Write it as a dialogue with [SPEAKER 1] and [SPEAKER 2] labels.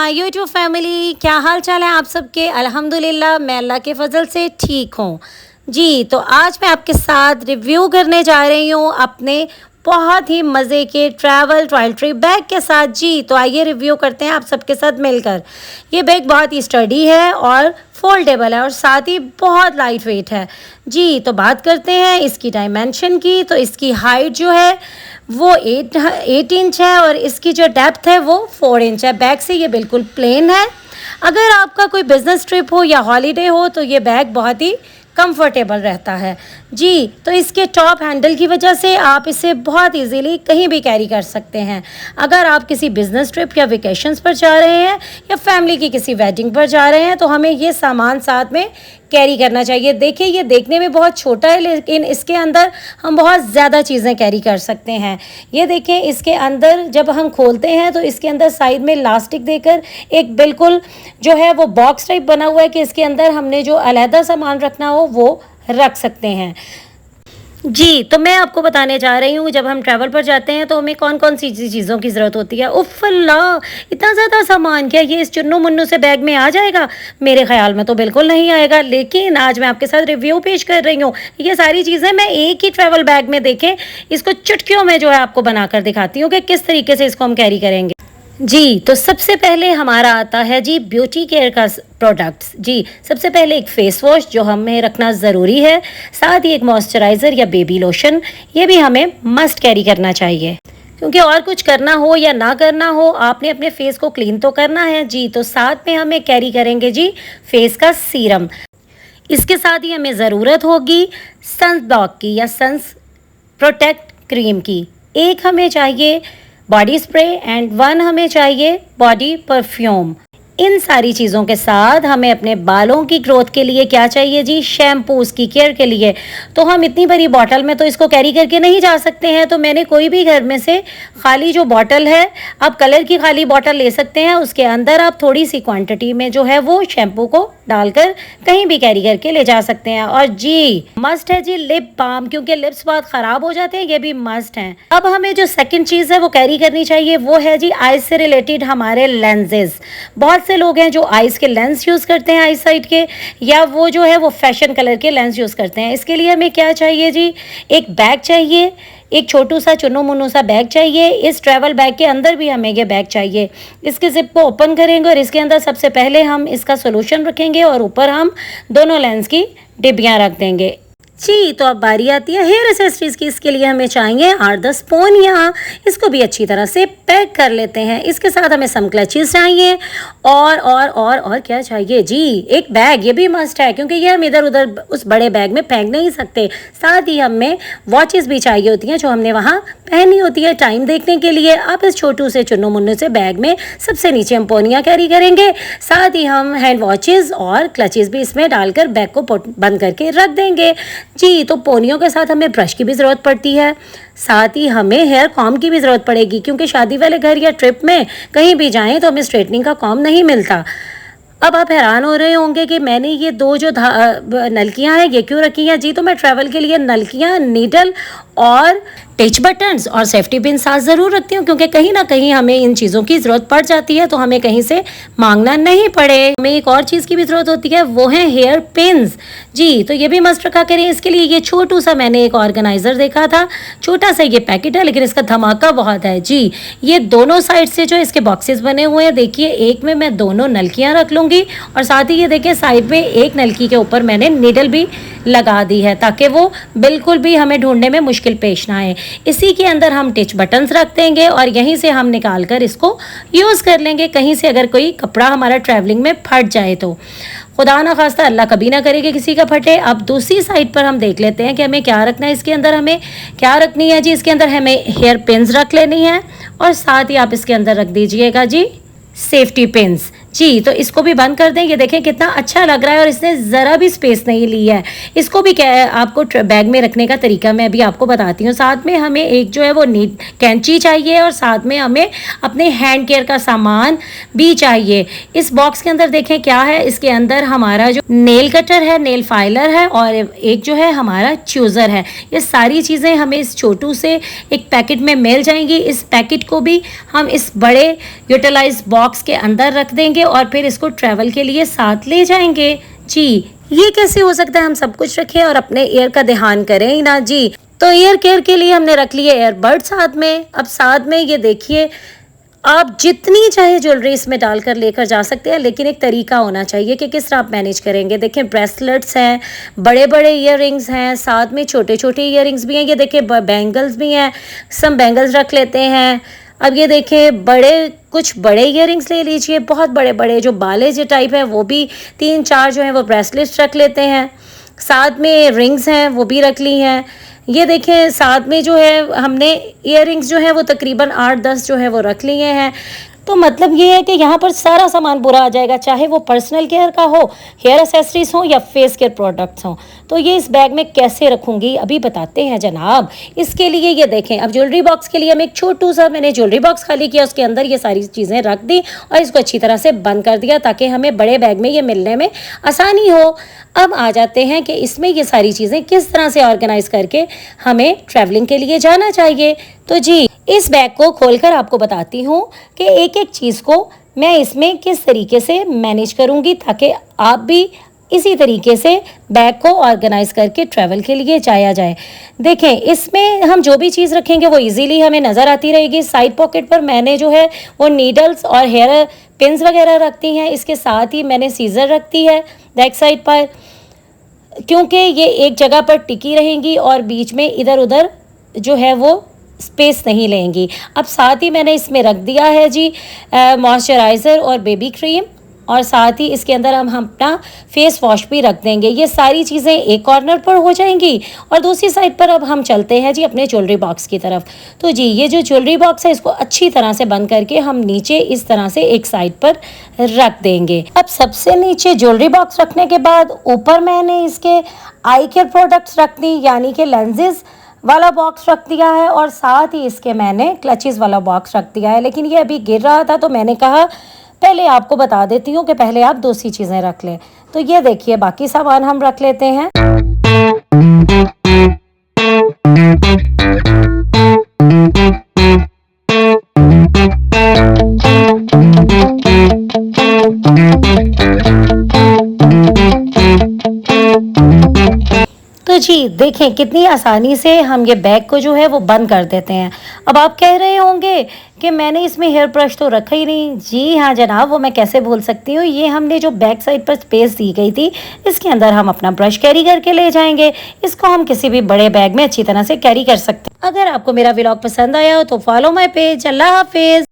[SPEAKER 1] My YouTube family, क्या हाल चाल है आप सबके। अल्हम्दुलिल्लाह मैं अल्लाह के फजल से ठीक हूँ जी। तो आज मैं आपके साथ रिव्यू करने जा रही हूँ अपने बहुत ही मज़े के ट्रैवल टॉय ट्रिप बैग के साथ जी। तो आइए रिव्यू करते हैं आप सबके साथ मिलकर। ये बैग बहुत ही स्टडी है और फोल्डेबल है और साथ ही बहुत लाइट वेट है जी। तो बात करते हैं इसकी डायमेंशन की। तो इसकी हाइट जो है वो 8 इंच है और इसकी जो डेप्थ है वो 4 इंच है। बैग से ये बिल्कुल प्लेन है। अगर आपका कोई बिज़नेस ट्रिप हो या हॉलीडे हो तो ये बैग बहुत ही कंफर्टेबल रहता है जी। तो इसके टॉप हैंडल की वजह से आप इसे बहुत इजीली कहीं भी कैरी कर सकते हैं। अगर आप किसी बिज़नेस ट्रिप या वेकेशंस पर जा रहे हैं या फैमिली की किसी वेडिंग पर जा रहे हैं तो हमें ये सामान साथ में कैरी करना चाहिए। देखिए ये देखने में बहुत छोटा है लेकिन इसके अंदर हम बहुत ज़्यादा चीज़ें कैरी कर सकते हैं। ये देखें इसके अंदर जब हम खोलते हैं तो इसके अंदर साइड में इलास्टिक देकर एक बिल्कुल जो है वो बॉक्स टाइप बना हुआ है कि इसके अंदर हमने जो अलहदा सामान रखना हो वो रख सकते हैं जी। तो मैं आपको बताने जा रही हूँ जब हम ट्रैवल पर जाते हैं तो हमें कौन कौन सी चीज़ों की ज़रूरत होती है। उफ़ अल्लाह, इतना ज़्यादा सामान क्या ये इस चुन्नू मुन्नू से बैग में आ जाएगा? मेरे ख्याल में तो बिल्कुल नहीं आएगा। लेकिन आज मैं आपके साथ रिव्यू पेश कर रही हूँ। ये सारी चीज़ें मैं एक ही ट्रैवल बैग में देखें इसको चुटकियों में जो है आपको बनाकर दिखाती हूँ कि किस तरीके से इसको हम कैरी करेंगे जी। तो सबसे पहले हमारा आता है जी ब्यूटी केयर का प्रोडक्ट्स जी। सबसे पहले एक फेस वॉश जो हमें रखना ज़रूरी है, साथ ही एक मॉइस्चराइज़र या बेबी लोशन, ये भी हमें मस्ट कैरी करना चाहिए क्योंकि और कुछ करना हो या ना करना हो आपने अपने फेस को क्लीन तो करना है जी। तो साथ में हमें कैरी करेंगे जी फेस का सीरम। इसके साथ ही हमें ज़रूरत होगी सन ब्लॉक की या सन्स प्रोटेक्ट क्रीम की। एक हमें चाहिए बॉडी स्प्रे एंड 1 हमें चाहिए बॉडी परफ्यूम। इन सारी चीज़ों के साथ हमें अपने बालों की ग्रोथ के लिए क्या चाहिए जी, शैम्पू उसकी केयर के लिए। तो हम इतनी बड़ी बॉटल में तो इसको कैरी करके नहीं जा सकते हैं। तो मैंने कोई भी घर में से खाली जो बॉटल है, आप कलर की खाली बॉटल ले सकते हैं, उसके अंदर आप थोड़ी सी क्वांटिटी में जो है वो शैम्पू को डालकर कहीं भी कैरी करके ले जा सकते हैं। और जी मस्ट है जी लिप बाम, क्योंकि लिप्स बहुत ख़राब हो जाते हैं, ये भी मस्ट हैं। अब हमें जो सेकंड चीज़ है वो कैरी करनी चाहिए वो है जी आइज से रिलेटेड हमारे लेंजेज। बहुत से लोग हैं जो आइज के लेंस यूज़ करते हैं, आई साइड के, या वो जो है वो फैशन कलर के लेंस यूज़ करते हैं। इसके लिए हमें क्या चाहिए जी, एक बैग चाहिए, एक छोटू सा चुन्नू मुन्नू सा बैग चाहिए। इस ट्रैवल बैग के अंदर भी हमें ये बैग चाहिए। इसके जिप को ओपन करेंगे और इसके अंदर सबसे पहले हम इसका सोल्यूशन रखेंगे और ऊपर हम दोनों लेंस की डिब्बियाँ रख देंगे जी। तो अब बारी आती है हेयर एसेसरीज की। इसके लिए हमें चाहिए 8-10 पोनियाँ। इसको भी अच्छी तरह से पैक कर लेते हैं। इसके साथ हमें सम क्लचेस चाहिए और क्या चाहिए जी, एक बैग, ये भी मस्ट है क्योंकि ये हम इधर उधर उस बड़े बैग में फेंक नहीं सकते। साथ ही हमें वॉचेस भी चाहिए होती हैं जो हमने वहाँ पहनी होती है टाइम देखने के लिए। अब इस छोटू से चुन्नू मुन्नू से बैग में सबसे नीचे हम पोनियाँ कैरी करेंगे। साथ ही हम हैंड वॉचेस और क्लचेस भी इसमें डालकर बैग को बंद करके रख देंगे जी। तो पोनियों के साथ हमें ब्रश की भी ज़रूरत पड़ती है, साथ ही हमें हेयर कॉम की भी ज़रूरत पड़ेगी क्योंकि शादी वाले घर या ट्रिप में कहीं भी जाएं तो हमें स्ट्रेटनिंग का कॉम नहीं मिलता। अब आप हैरान हो रहे होंगे कि मैंने ये 2 जो नलकियां हैं ये क्यों रखी हैं जी। तो मैं ट्रैवल के लिए नलकियां, नीडल और टच बटन्स और सेफ्टी पिन साथ ज़रूर रखती हूँ क्योंकि कहीं ना कहीं हमें इन चीज़ों की ज़रूरत पड़ जाती है तो हमें कहीं से मांगना नहीं पड़े। हमें एक और चीज़ की भी ज़रूरत होती है वो है हेयर पिन्स जी। तो ये भी मस्ट रखा करें। इसके लिए ये छोटू सा मैंने एक ऑर्गेनाइज़र देखा था, छोटा सा ये पैकेट है लेकिन इसका धमाका बहुत है जी। ये दोनों साइड से जो इसके बॉक्सेस बने हुए हैं, देखिए एक में मैं दोनों नलकियाँ रख लूँगी और साथ ही ये देखिए साइड में एक नलकी के ऊपर मैंने नीडल भी लगा दी है ताकि वो बिल्कुल भी हमें ढूंढने में मुश्किल पेश ना आए। इसी के अंदर हम टच बटन्स रख देंगे और यहीं से हम निकाल कर इसको यूज़ कर लेंगे कहीं से अगर कोई कपड़ा हमारा ट्रैवलिंग में फट जाए तो। खुदा ना खास्ता, अल्लाह कभी ना करे कि किसी का फटे। अब दूसरी साइड पर हम देख लेते हैं कि हमें क्या रखना है। इसके अंदर हमें क्या रखनी है जी, इसके अंदर हमें हेयर पिन्स रख लेनी है और साथ ही आप इसके अंदर रख दीजिएगा जी सेफ्टी पिन्स जी, तो इसको भी बंद कर दें। ये देखें कितना अच्छा लग रहा है और इसने ज़रा भी स्पेस नहीं ली है। इसको भी क्या है, आपको बैग में रखने का तरीका मैं अभी आपको बताती हूँ। साथ में हमें एक जो है वो कैंची चाहिए और साथ में हमें अपने हैंड केयर का सामान भी चाहिए। इस बॉक्स के अंदर देखें क्या है, इसके अंदर हमारा जो नेल कटर है, नेल फाइलर है और एक जो है हमारा चूज़र है। ये सारी चीज़ें हमें इस छोटू से एक पैकेट में मिल जाएंगी। इस पैकेट को भी हम इस बड़े यूटिलाइज बॉक्स के अंदर रख देंगे और फिर इसको ट्रैवल के लिए साथ ले जाएंगे। जी, ये कैसे हो सकता है, हम सब कुछ रखें और अपने ईयर का ध्यान करें ही ना। जी, तो ईयर केयर के लिए हमने रख लिए ईयरबड साथ में। अब साथ में ये देखिए, आप जितनी चाहे ज्वेलरी इसमें डालकर लेकर जा सकते हैं, लेकिन एक तरीका होना चाहिए कि किस तरह आप मैनेज करेंगे। देखें ब्रेसलेट्स हैं, बड़े बड़े ईयररिंग्स हैं, साथ में छोटे छोटे ईयररिंग्स भी हैं। ये देखें बैंगल्स भी हैं, सब बैंगल्स रख लेते हैं। अब ये देखें कुछ बड़े ईयररिंग्स ले लीजिए, बहुत बड़े बड़े जो बाले जो टाइप है वो भी 3-4 जो हैं वो ब्रेसलेट्स रख लेते हैं। साथ में रिंग्स हैं वो भी रख ली हैं। ये देखें साथ में जो है हमने ईयररिंग्स जो है वो तकरीबन 8-10 जो है वो रख लिए हैं। तो मतलब ये है कि यहाँ पर सारा सामान पूरा आ जाएगा, चाहे वो पर्सनल केयर का हो, हेयर एक्सेसरीज हो या फेस केयर प्रोडक्ट्स हों। तो ये इस बैग में कैसे रखूँगी अभी बताते हैं जनाब। इसके लिए ये देखें, अब ज्वेलरी बॉक्स के लिए हम एक छोटू सा मैंने ज्वेलरी बॉक्स खाली किया, उसके अंदर ये सारी चीज़ें रख दी और इसको अच्छी तरह से बंद कर दिया ताकि हमें बड़े बैग में ये मिलने में आसानी हो। अब आ जाते हैं कि इसमें ये सारी चीज़ें किस तरह से ऑर्गेनाइज करके हमें ट्रैवलिंग के लिए जाना चाहिए। तो जी, इस बैग को खोलकर आपको बताती हूँ कि एक एक चीज़ को मैं इसमें किस तरीके से मैनेज करूँगी ताकि आप भी इसी तरीके से बैग को ऑर्गेनाइज करके ट्रैवल के लिए जाया जाए। देखें इसमें हम जो भी चीज़ रखेंगे वो इजीली हमें नज़र आती रहेगी। साइड पॉकेट पर मैंने जो है वो नीडल्स और हेयर पिन्स वगैरह रखती हैं। इसके साथ ही मैंने सीज़र रखती है बैक साइड पर, क्योंकि ये एक जगह पर टिकी रहेंगी और बीच में इधर उधर जो है वो स्पेस नहीं लेंगी। अब साथ ही मैंने इसमें रख दिया है जी मॉइस्चराइज़र और बेबी क्रीम, और साथ ही इसके अंदर हम अपना फेस वॉश भी रख देंगे। ये सारी चीज़ें एक कॉर्नर पर हो जाएंगी और दूसरी साइड पर अब हम चलते हैं जी अपने ज्वेलरी बॉक्स की तरफ। तो जी, ये जो ज्वेलरी बॉक्स है इसको अच्छी तरह से बंद करके हम नीचे इस तरह से एक साइड पर रख देंगे। अब सबसे नीचे ज्वेलरी बॉक्स रखने के बाद ऊपर मैंने इसके आई केयर प्रोडक्ट्स रख दी, यानी कि लेंसेज वाला बॉक्स रख दिया है और साथ ही इसके मैंने क्लचेस वाला बॉक्स रख दिया है। लेकिन ये अभी गिर रहा था तो मैंने कहा पहले आपको बता देती हूँ कि पहले आप दूसरी चीज़ें रख लें। तो ये देखिए बाकी सामान हम रख लेते हैं। तो जी देखें कितनी आसानी से हम ये बैग को जो है वो बंद कर देते हैं। अब आप कह रहे होंगे कि मैंने इसमें हेयर ब्रश तो रखा ही नहीं। जी हाँ जनाब, वो मैं कैसे भूल सकती हूँ। ये हमने जो बैक साइड पर स्पेस दी गई थी इसके अंदर हम अपना ब्रश कैरी करके ले जाएंगे। इसको हम किसी भी बड़े बैग में अच्छी तरह से कैरी कर सकते हैं। अगर आपको मेरा व्लॉग पसंद आया हो तो फॉलो माई पेज। अल्लाह हाफिज़।